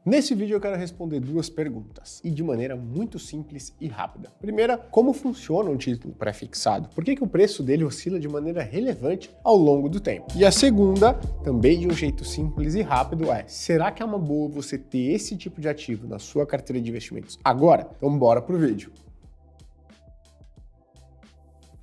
Nesse vídeo eu quero responder duas perguntas, e de maneira muito simples e rápida. Primeira, como funciona um título pré-fixado? Por que o preço dele oscila de maneira relevante ao longo do tempo? E a segunda, também de um jeito simples e rápido, será que é uma boa você ter esse tipo de ativo na sua carteira de investimentos agora? Então bora pro vídeo.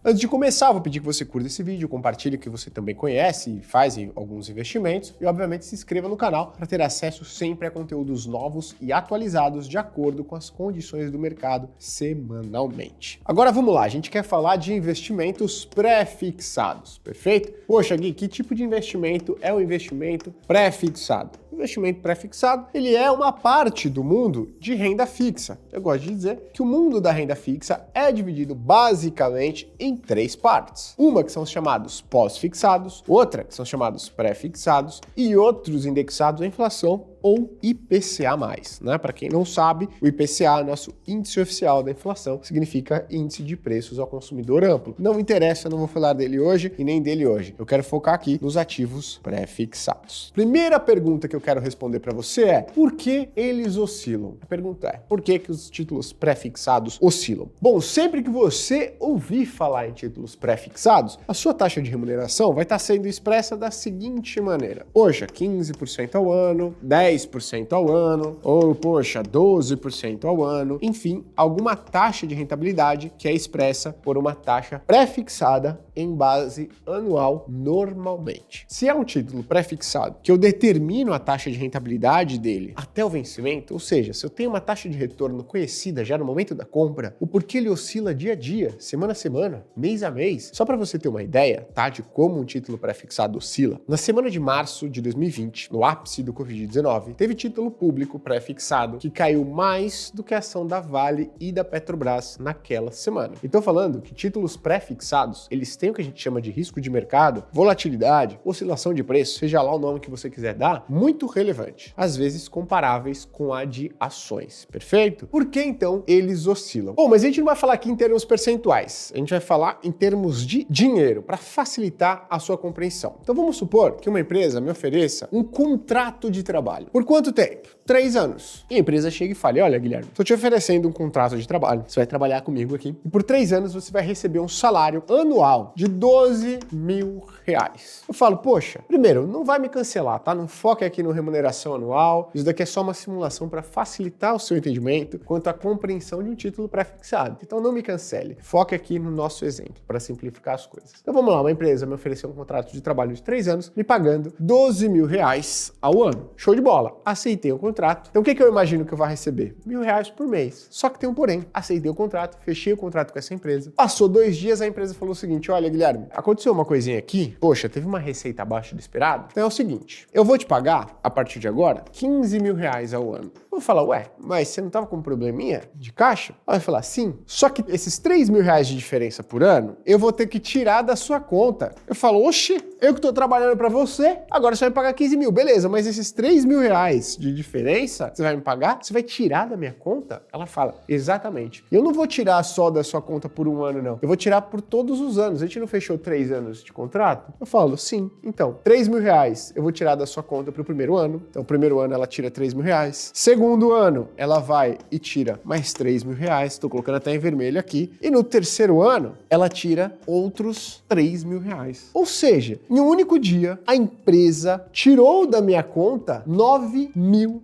Antes de começar, vou pedir que você curta esse vídeo, compartilhe o que você também conhece e faz alguns investimentos e, obviamente, se inscreva no canal para ter acesso sempre a conteúdos novos e atualizados de acordo com as condições do mercado semanalmente. Agora vamos lá, a gente quer falar de investimentos pré-fixados, perfeito? Poxa, Gui, que tipo de investimento é um investimento pré-fixado? O investimento pré-fixado, ele é uma parte do mundo de renda fixa. Eu gosto de dizer que o mundo da renda fixa é dividido basicamente em três partes. Uma que são os chamados pós-fixados, outra que são chamados pré-fixados e outros indexados à inflação ou IPCA+, né? Para quem não sabe, o IPCA, nosso índice oficial da inflação, significa índice de preços ao consumidor amplo. Não me interessa, não vou falar dele hoje e nem dele hoje. Eu quero focar aqui nos ativos pré-fixados. Primeira pergunta que eu quero responder para você é: por que eles oscilam? A pergunta é: por que os títulos pré-fixados oscilam? Bom, sempre que você ouvir falar em títulos pré-fixados, a sua taxa de remuneração vai estar sendo expressa da seguinte maneira: poxa, 15% ao ano, 10% ao ano, ou, poxa, 12% ao ano, enfim, alguma taxa de rentabilidade que é expressa por uma taxa pré-fixada em base anual normalmente. Se é um título pré-fixado que eu determino a taxa de rentabilidade dele até o vencimento, ou seja, se eu tenho uma taxa de retorno conhecida já no momento da compra, o porquê ele oscila dia a dia, semana a semana, mês a mês, só para você ter uma ideia, tá, de como um título pré-fixado oscila. Na semana de março de 2020, no ápice do Covid-19, teve título público pré-fixado que caiu mais do que a ação da Vale e da Petrobras naquela semana. Então, falando que títulos pré-fixados, eles têm o que a gente chama de risco de mercado, volatilidade, oscilação de preço, seja lá o nome que você quiser dar, muito relevante, às vezes comparáveis com a de ações, perfeito? Por que então eles oscilam? Bom, mas a gente não vai falar aqui em termos percentuais, a gente vai falar em termos de dinheiro, para facilitar a sua compreensão. Então vamos supor que uma empresa me ofereça um contrato de trabalho. Por quanto tempo? 3 anos. E a empresa chega e fala: olha, Guilherme, estou te oferecendo um contrato de trabalho, você vai trabalhar comigo aqui, e por 3 anos você vai receber um salário anual de R$12.000. Eu falo: poxa, primeiro, não vai me cancelar, tá? Não foque aqui no remuneração anual, isso daqui é só uma simulação para facilitar o seu entendimento quanto à compreensão de um título pré-fixado. Então não me cancele, foque aqui no nosso exemplo, para simplificar as coisas. Então vamos lá, uma empresa me ofereceu um contrato de trabalho de 3 anos, me pagando R$12.000 ao ano. Show de bola, aceitei o contrato. Então o que eu imagino que eu vou receber? R$1.000 por mês. Só que tem um porém, aceitei o contrato, fechei o contrato com essa empresa. Passou 2 dias, a empresa falou o seguinte: olha, Guilherme, aconteceu uma coisinha aqui, poxa, teve uma receita abaixo do esperado, então é o seguinte, eu vou te pagar, a partir de agora, R$15.000 ao ano. Eu vou falar: ué, mas você não tava com um probleminha de caixa? Ela vai falar: sim, só que esses R$3.000 de diferença por ano, eu vou ter que tirar da sua conta. Eu falo: oxe, eu que tô trabalhando pra você, agora você vai me pagar 15 mil, beleza, mas esses R$3.000 de diferença, você vai me pagar? Você vai tirar da minha conta? Ela fala: exatamente. E eu não vou tirar só da sua conta por 1 ano, não. Eu vou tirar por todos os anos. A gente não fechou 3 anos de contrato? Eu falo: sim. Então, R$3.000 eu vou tirar da sua conta pro primeiro ano. Então, o primeiro ano ela tira R$3.000. Segundo ano, ela vai e tira mais R$3.000. Estou colocando até em vermelho aqui. E no terceiro ano, ela tira outros R$3.000. Ou seja, em um único dia, a empresa tirou da minha conta R$9.000.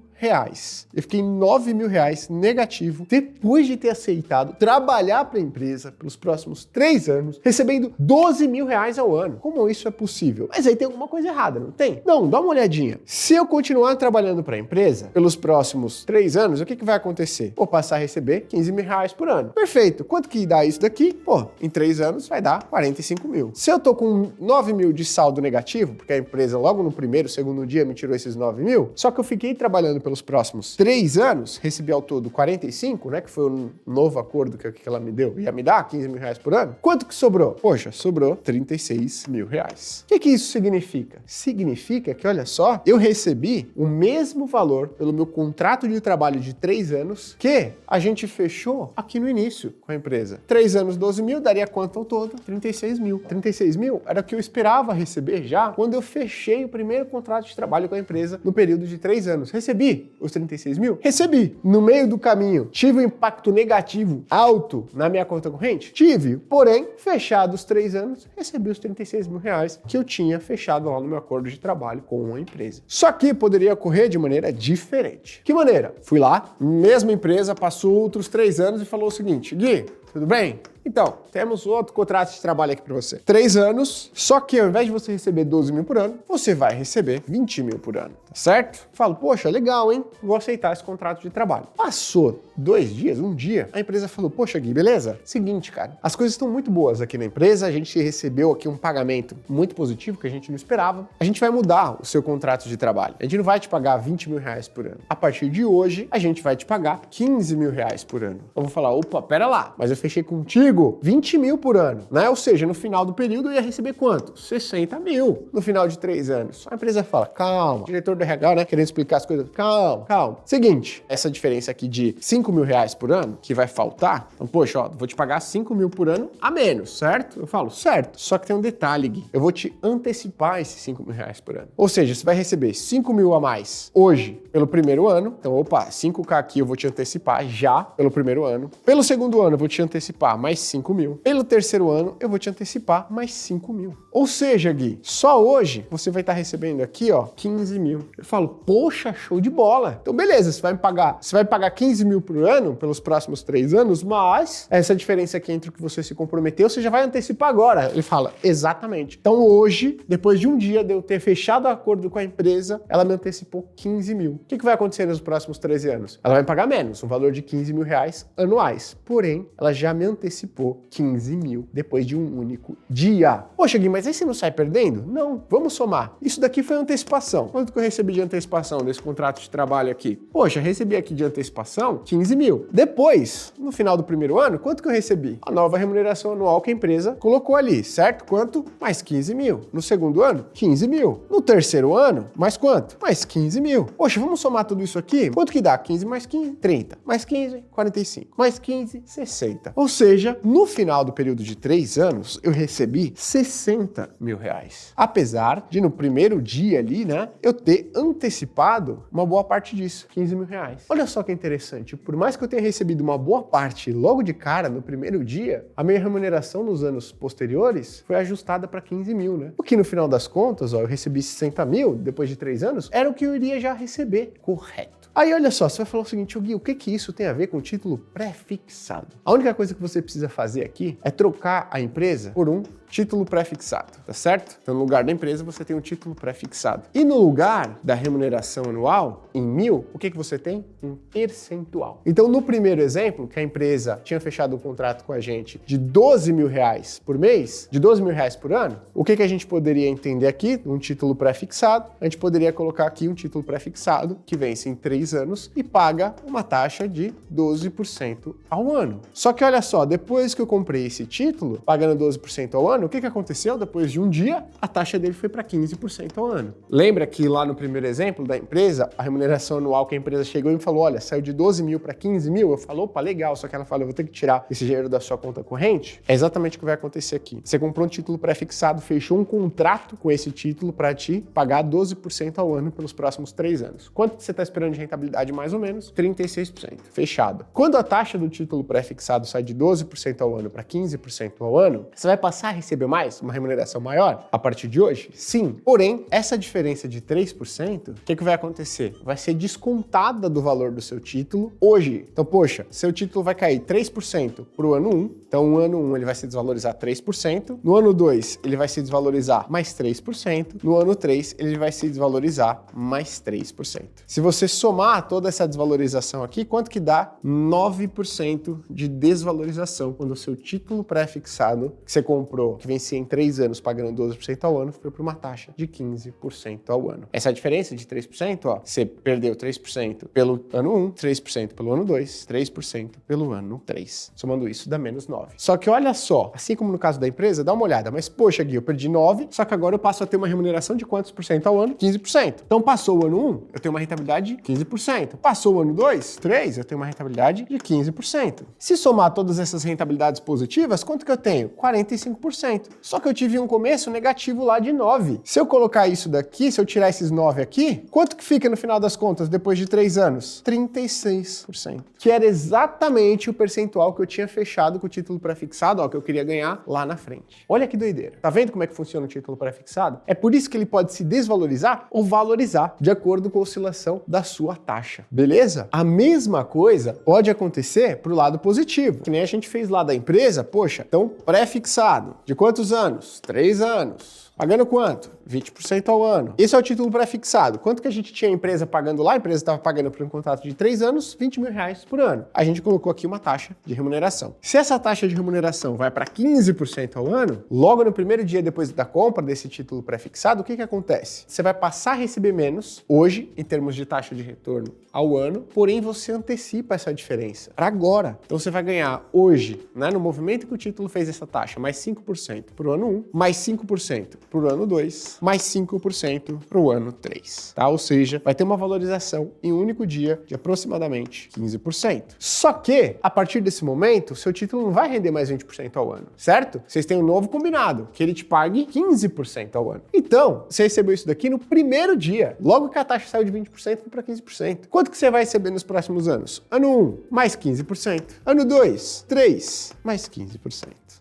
Eu fiquei R$9.000 negativo depois de ter aceitado trabalhar para a empresa pelos próximos 3 anos, recebendo R$12.000 ao ano. Como isso é possível? Mas aí tem alguma coisa errada, não tem? Não, dá uma olhadinha. Se eu continuar trabalhando para a empresa pelos próximos 3 anos, o que vai acontecer? Vou passar a receber R$15.000 por ano. Perfeito. Quanto que dá isso daqui? Pô, em 3 anos vai dar R$45.000. Se eu tô com R$9.000 de saldo negativo, porque a empresa logo no primeiro, segundo dia me tirou esses R$9.000, só que eu fiquei trabalhando pelos próximos 3 anos, recebi ao todo 45, né, que foi o novo acordo que ela me deu, ia me dar R$15.000 por ano. Quanto que sobrou? Poxa, sobrou R$36.000. O que isso significa? Significa que, olha só, eu recebi o mesmo valor pelo meu contrato de trabalho de 3 anos que a gente fechou aqui no início com a empresa. 3 anos, 12.000, daria quanto ao todo? 36.000. 36.000 era o que eu esperava receber já quando eu fechei o primeiro contrato de trabalho com a empresa no período de 3 anos. Recebi recebi os 36 mil? Recebi. No meio do caminho, tive um impacto negativo alto na minha conta corrente? Tive. Porém, fechados os 3 anos, recebi os 36 mil reais que eu tinha fechado lá no meu acordo de trabalho com a empresa. Só que poderia ocorrer de maneira diferente. Que maneira? Fui lá, mesma empresa, passou outros 3 anos e falou o seguinte: Gui, tudo bem? Então, temos outro contrato de trabalho aqui para você. 3 anos, só que ao invés de você receber 12 mil por ano, você vai receber 20 mil por ano, tá certo? Falo, poxa, legal, hein? Vou aceitar esse contrato de trabalho. Passou 2 dias, um dia, a empresa falou, poxa, Gui, beleza? Seguinte, cara, as coisas estão muito boas aqui na empresa, a gente recebeu aqui um pagamento muito positivo que a gente não esperava. A gente vai mudar o seu contrato de trabalho. A gente não vai te pagar 20 mil reais por ano. A partir de hoje, a gente vai te pagar 15 mil reais por ano. Eu vou falar, opa, pera lá, mas eu fechei contigo 20 mil por ano, né? Ou seja, no final do período eu ia receber quanto? 60 mil no final de 3 anos. A empresa fala, calma, o diretor do RH, né, querendo explicar as coisas, calma. Seguinte, essa diferença aqui de 5 mil reais por ano, que vai faltar, então, poxa, ó, vou te pagar 5 mil por ano a menos, certo? Eu falo, certo. Só que tem um detalhe, Gui, eu vou te antecipar esses 5 mil reais por ano. Ou seja, você vai receber 5 mil a mais hoje pelo primeiro ano, então, opa, 5K aqui eu vou te antecipar já pelo primeiro ano. Pelo segundo ano eu vou te antecipar mais 5 mil. Pelo terceiro ano, eu vou te antecipar mais 5 mil. Ou seja, Gui, só hoje você vai estar recebendo aqui, ó, 15 mil. Eu falo, poxa, show de bola. Então, beleza, você vai pagar 15 mil por ano pelos próximos 3 anos, mas essa diferença aqui entre o que você se comprometeu, você já vai antecipar agora. Ele fala, exatamente. Então, hoje, depois de um dia de eu ter fechado o acordo com a empresa, ela me antecipou 15 mil. O que vai acontecer nos próximos 13 anos? Ela vai pagar menos, um valor de 15 mil reais anuais. Porém, ela já me antecipou 15 mil depois de um único dia. Poxa, Gui, mas aí você não sai perdendo? Não, vamos somar. Isso daqui foi antecipação. Quanto que eu recebi de antecipação desse contrato de trabalho aqui? Poxa, recebi aqui de antecipação 15 mil. Depois, no final do primeiro ano, quanto que eu recebi? A nova remuneração anual que a empresa colocou ali, certo? Quanto? Mais 15 mil. No segundo ano, 15 mil. No terceiro ano, mais quanto? Mais 15 mil. Poxa, vamos somar tudo isso aqui? Quanto que dá? 15 mais 15? 30. Mais 15? 45. Mais 15? 60. Ou seja, no final do período de 3 anos, eu recebi 60 mil reais. Apesar de no primeiro dia ali, né, eu ter antecipado uma boa parte disso, 15 mil reais. Olha só que interessante, por mais que eu tenha recebido uma boa parte logo de cara no primeiro dia, a minha remuneração nos anos posteriores foi ajustada para 15 mil, né? O que no final das contas, ó, eu recebi 60 mil depois de 3 anos, era o que eu iria já receber, correto. Aí olha só, você vai falar o seguinte, Gui, o que isso tem a ver com o título pré-fixado? A única coisa que você precisa fazer aqui é trocar a empresa por um título pré-fixado, tá certo? Então, no lugar da empresa, você tem um título pré-fixado. E no lugar da remuneração anual, em 1.000, o que você tem? Um percentual. Então, no primeiro exemplo, que a empresa tinha fechado um contrato com a gente de 12 mil reais por mês, de 12 mil reais por ano, o que a gente poderia entender aqui? Um título pré-fixado, a gente poderia colocar aqui um título pré-fixado que vence em 3 anos e paga uma taxa de 12% ao ano. Só que olha só, depois que eu comprei esse título, pagando 12% ao ano, o que aconteceu? Depois de um dia, a taxa dele foi para 15% ao ano. Lembra que lá no primeiro exemplo da empresa, a remuneração anual que a empresa chegou e me falou, olha, saiu de 12 mil para 15 mil? Eu falo, opa, legal, só que ela fala, eu vou ter que tirar esse dinheiro da sua conta corrente? É exatamente o que vai acontecer aqui. Você comprou um título pré-fixado, fechou um contrato com esse título para te pagar 12% ao ano pelos próximos 3 anos. Quanto você está esperando de rentabilidade? Mais ou menos 36%. Fechado. Quando a taxa do título pré-fixado sai de 12% ao ano para 15% ao ano, você vai passar a receber mais, uma remuneração maior a partir de hoje? Sim. Porém, essa diferença de 3%, o que vai acontecer? Vai ser descontada do valor do seu título hoje. Então, poxa, seu título vai cair 3% para o ano 1. Então, no ano 1 ele vai se desvalorizar 3%. No ano 2 ele vai se desvalorizar mais 3%. No ano 3 ele vai se desvalorizar mais 3%. Se você somar toda essa desvalorização aqui, quanto que dá? 9% de desvalorização quando o seu título pré-fixado que você comprou, que vencia em 3 anos pagando 12% ao ano, foi para uma taxa de 15% ao ano. Essa diferença de 3%, ó, você perdeu 3% pelo ano 1, 3% pelo ano 2, 3% pelo ano 3. Somando isso, dá menos 9. Só que olha só, assim como no caso da empresa, dá uma olhada, mas poxa, Gui, eu perdi 9, só que agora eu passo a ter uma remuneração de quantos por cento ao ano? 15%. Então passou o ano 1, eu tenho uma rentabilidade de 15%. Passou o ano 2, 3, eu tenho uma rentabilidade de 15%. Se somar todas essas rentabilidades positivas, quanto que eu tenho? 45%. Só que eu tive um começo negativo lá de 9. Se eu colocar isso daqui, se eu tirar esses 9 aqui, quanto que fica no final das contas depois de 3 anos? 36%. Que era exatamente o percentual que eu tinha fechado com o título pré-fixado, ó, que eu queria ganhar lá na frente. Olha que doideira. Tá vendo como é que funciona o título pré-fixado? É por isso que ele pode se desvalorizar ou valorizar, de acordo com a oscilação da sua taxa. Beleza? A mesma coisa pode acontecer pro lado positivo, que nem a gente fez lá da empresa. Poxa, então pré-fixado. De quantos anos? 3 anos. Pagando quanto? 20% ao ano. Esse é o título pré-fixado. Quanto que a gente tinha a empresa pagando lá? A empresa estava pagando por um contrato de 3 anos, R$20 mil por ano. A gente colocou aqui uma taxa de remuneração. Se essa taxa de remuneração vai para 15% ao ano, logo no primeiro dia depois da compra desse título pré-fixado, o que acontece? Você vai passar a receber menos hoje, em termos de taxa de retorno ao ano, porém você antecipa essa diferença para agora. Então você vai ganhar hoje, né, no movimento que o título fez essa taxa, mais 5% para o ano 1, mais 5% para o ano 2, mais 5% para o ano 3, tá? Ou seja, vai ter uma valorização em um único dia de aproximadamente 15%. Só que, a partir desse momento, seu título não vai render mais 20% ao ano, certo? Vocês têm um novo combinado, que ele te pague 15% ao ano. Então, você recebeu isso daqui no primeiro dia. Logo que a taxa saiu de 20%, foi para 15%. Quanto que você vai receber nos próximos anos? Ano 1, mais 15%. Ano 2, 3, mais 15%.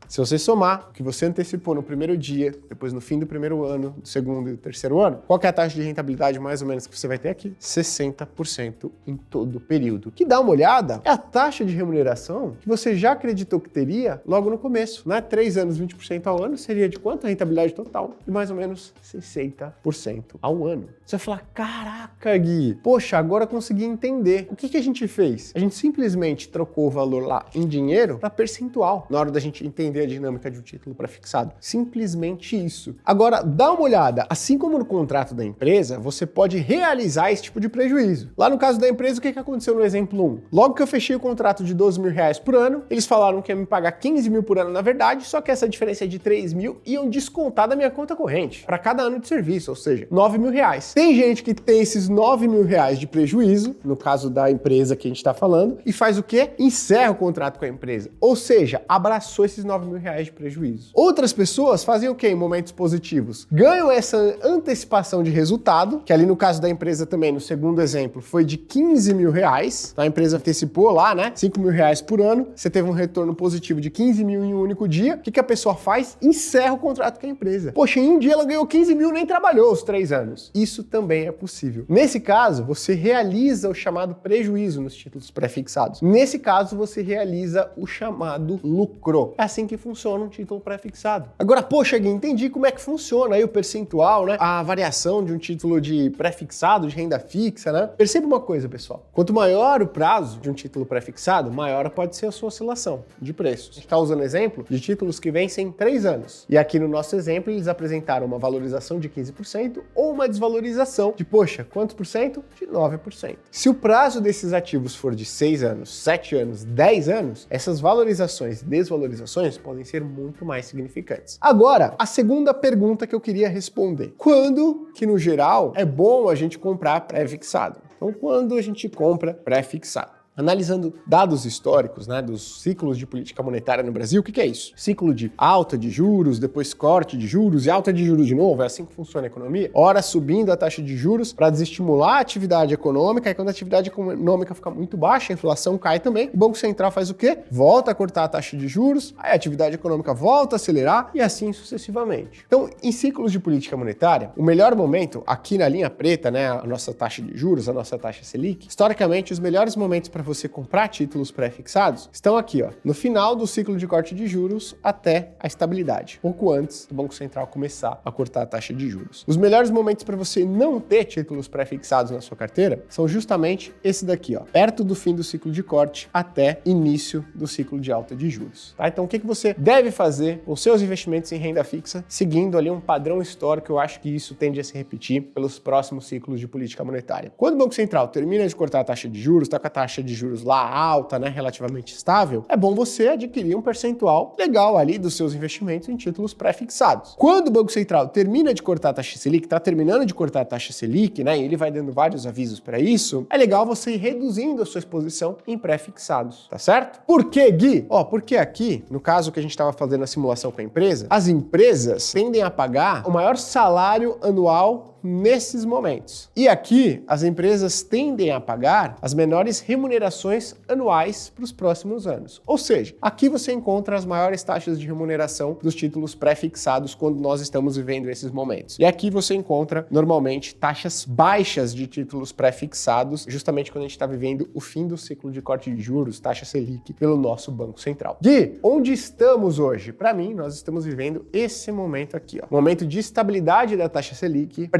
Se você somar o que você antecipou no primeiro dia, depois no fim do primeiro ano, do segundo e do terceiro ano, qual que é a taxa de rentabilidade mais ou menos que você vai ter aqui? 60% em todo o período. Que dá uma olhada, é a taxa de remuneração que você já acreditou que teria logo no começo, né? 3 anos, 20% ao ano, seria de quanto a rentabilidade total? De mais ou menos 60% ao ano. Você vai falar, caraca, Gui, poxa, agora eu consegui entender. O que a gente fez? A gente simplesmente trocou o valor lá em dinheiro para percentual, na hora da gente entender a dinâmica de um título pré-fixado. Simplesmente isso. Agora, dá uma olhada. Assim como no contrato da empresa, você pode realizar esse tipo de prejuízo. Lá no caso da empresa, o que aconteceu no exemplo 1? Logo que eu fechei o contrato de R$12 mil por ano, eles falaram que ia me pagar 15 mil por ano na verdade, só que essa diferença de 3 mil iam descontar da minha conta corrente para cada ano de serviço, ou seja, R$9 mil. Tem gente que tem esses R$9 mil de prejuízo, no caso da empresa que a gente está falando, e faz o quê? Encerra o contrato com a empresa. Ou seja, abraçou esses R$9 mil de prejuízo. Outras pessoas fazem o quê em momentos positivos? Ganham essa antecipação de resultado, que ali no caso da empresa também, no segundo exemplo, foi de R$15 mil. Então a empresa antecipou lá, né? R$5 mil por ano, você teve um retorno positivo de 15 mil em um único dia. O que a pessoa faz? Encerra o contrato com a empresa. Poxa, em um dia ela ganhou 15 mil, nem trabalhou os 3 anos. Isso também é possível. Nesse caso, você realiza o chamado prejuízo nos títulos pré-fixados. Nesse caso, você realiza o chamado lucro. É assim que funciona um título pré-fixado. Agora, poxa, Gui, entendi como é que funciona aí o percentual, né? A variação de um título de pré-fixado, de renda fixa, né? Perceba uma coisa, pessoal. Quanto maior o prazo de um título pré-fixado, maior pode ser a sua oscilação de preços. A gente está usando exemplo de títulos que vencem em 3 anos. E aqui no nosso exemplo, eles apresentaram uma valorização de 15% ou uma desvalorização de, poxa, quantos por cento? De 9%. Se o prazo desses ativos for de 6 anos, 7 anos, 10 anos, essas valorizações e desvalorizações podem ser muito mais significantes. Agora, a segunda pergunta que eu queria responder. Quando que, no geral, é bom a gente comprar pré-fixado? Então, quando a gente compra pré-fixado? Analisando dados históricos, né, dos ciclos de política monetária no Brasil, o que é isso? Ciclo de alta de juros, depois corte de juros e alta de juros de novo, é assim que funciona a economia. Ora subindo a taxa de juros para desestimular a atividade econômica, e quando a atividade econômica fica muito baixa, a inflação cai também, o Banco Central faz o quê? Volta a cortar a taxa de juros, aí a atividade econômica volta a acelerar e assim sucessivamente. Então, em ciclos de política monetária, o melhor momento, aqui na linha preta, né, a nossa taxa de juros, a nossa taxa Selic, historicamente, os melhores momentos para você comprar títulos pré-fixados estão aqui, ó, no final do ciclo de corte de juros até a estabilidade, pouco antes do Banco Central começar a cortar a taxa de juros. Os melhores momentos para você não ter títulos pré-fixados na sua carteira são justamente esse daqui, ó, perto do fim do ciclo de corte até início do ciclo de alta de juros. Tá? Então, o que você deve fazer com seus investimentos em renda fixa, seguindo ali um padrão histórico? Eu acho que isso tende a se repetir pelos próximos ciclos de política monetária. Quando o Banco Central termina de cortar a taxa de juros, está com a taxa de de juros lá alta, né, relativamente estável, é bom você adquirir um percentual legal ali dos seus investimentos em títulos pré-fixados. Quando o Banco Central termina de cortar a taxa Selic, está terminando de cortar a taxa Selic, né, e ele vai dando vários avisos para isso, é legal você ir reduzindo a sua exposição em pré-fixados, tá certo? Por quê, Gui? Porque aqui, no caso que a gente estava fazendo a simulação com a empresa, as empresas tendem a pagar o maior salário anual nesses momentos. E aqui, as empresas tendem a pagar as menores remunerações anuais para os próximos anos. Ou seja, aqui você encontra as maiores taxas de remuneração dos títulos pré-fixados quando nós estamos vivendo esses momentos. E aqui você encontra, normalmente, taxas baixas de títulos pré-fixados, justamente quando a gente está vivendo o fim do ciclo de corte de juros, taxa Selic, pelo nosso Banco Central. Gui, onde estamos hoje? Para mim, nós estamos vivendo esse momento aqui, ó. Momento de estabilidade da taxa Selic,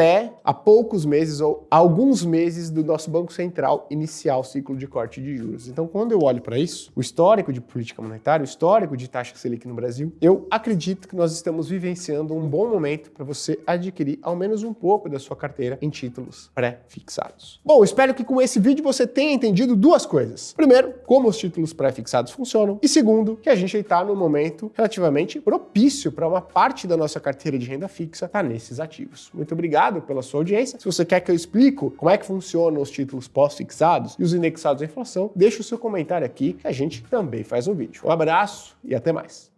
há poucos meses ou alguns meses do nosso Banco Central iniciar o ciclo de corte de juros. Então, quando eu olho para isso, o histórico de política monetária, o histórico de taxa Selic no Brasil, eu acredito que nós estamos vivenciando um bom momento para você adquirir ao menos um pouco da sua carteira em títulos pré-fixados. Bom, espero que com esse vídeo você tenha entendido duas coisas. Primeiro, como os títulos pré-fixados funcionam. E segundo, que a gente está num momento relativamente propício para uma parte da nossa carteira de renda fixa estar nesses ativos. Muito obrigado pela sua audiência. Se você quer que eu explique como é que funcionam os títulos pós-fixados e os indexados à inflação, deixa o seu comentário aqui que a gente também faz um vídeo. Um abraço e até mais.